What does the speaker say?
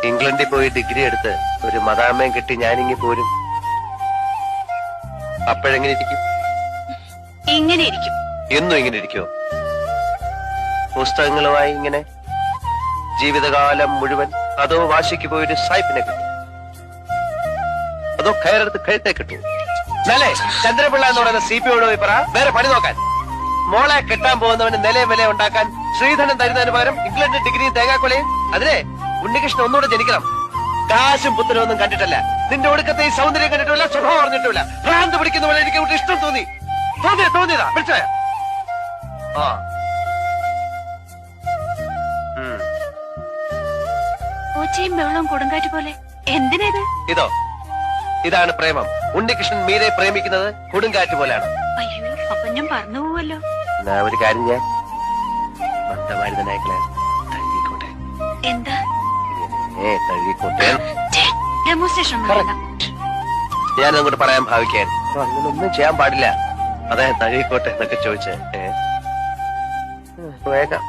ഇംഗ്ലണ്ടിൽ പോയി ഡിഗ്രി എടുത്ത് ഒരു മദാമ്മയും കിട്ടി ഞാനിങ്ങി പോരും. അപ്പോഴെങ്ങനെ ഇരിക്കും? ഇങ്ങനെ ഇരിക്കും. എന്നും ഇങ്ങനെ ഇരിക്കുമോ? പുസ്തകങ്ങളുമായി ഇങ്ങനെ ജീവിതകാലം മുഴുവൻ? അതോ വാശിക്ക് പോയൊരു സായിപ്പിനെ കിട്ടും? അതോ കയറെടുത്ത് കഴുത്തേ കിട്ടും? നല്ലേ ചന്ദ്രപിള്ള എന്ന് പറയുന്ന CPയോട് പോയി പറ വേറെ പണി നോക്കാൻ. മോളെ കെട്ടാൻ പോകുന്നവന് നിലയും വില ഉണ്ടാക്കാൻ ശ്രീധരൻ തരുന്നതിന് പകരം ഇംഗ്ലണ്ട് ഡിഗ്രിയും തേങ്ങാക്കൊലയും. അതിനെ ഉണ്ണികൃഷ്ണൻ ഒന്നുകൂടെ ജനിക്കണം. കാശും പുത്തനും ഒന്നും കണ്ടിട്ടല്ല, നിന്റെ ഒടുക്കത്തെ ഈ സൗന്ദര്യം കണ്ടിട്ടില്ല, സ്വഭാവം അറിഞ്ഞിട്ടില്ല. ഭ്രാന്ത് പിടിക്കുന്ന പോലെ എനിക്ക് ഇവിടെ ഇഷ്ടം തോന്നിയതാ. മനസ്സിലായ? ആ ഒച്ചയും വെള്ളവും കൊടുങ്കാറ്റ് പോലെ. എന്തിനേത്? ഇതാണ് പ്രേമം. ഉണ്ണികൃഷ്ണൻ മീരെ പ്രേമിക്കുന്നത് കൊടുങ്കാറ്റ് പോലെയാണ്. അയ്യോ, അപ്പൊ ഞാൻ പറഞ്ഞു പോവല്ലോ. എന്നാ ഒരു കാര്യം ഞാൻ മന്ദമാരുതനായിക്കളെ തഴുകിക്കോട്ടെ. എന്താ? തഴുകിക്കോട്ടെ. ഡെമോൺസ്ട്രേഷൻ ഞാനങ്ങോട്ട് പറയാൻ ഭാവിക്കാൻ അങ്ങനൊന്നും ചെയ്യാൻ പാടില്ല. അതെ, തഴുകിക്കോട്ടെ എന്നൊക്കെ ചോദിച്ചേ വേഗം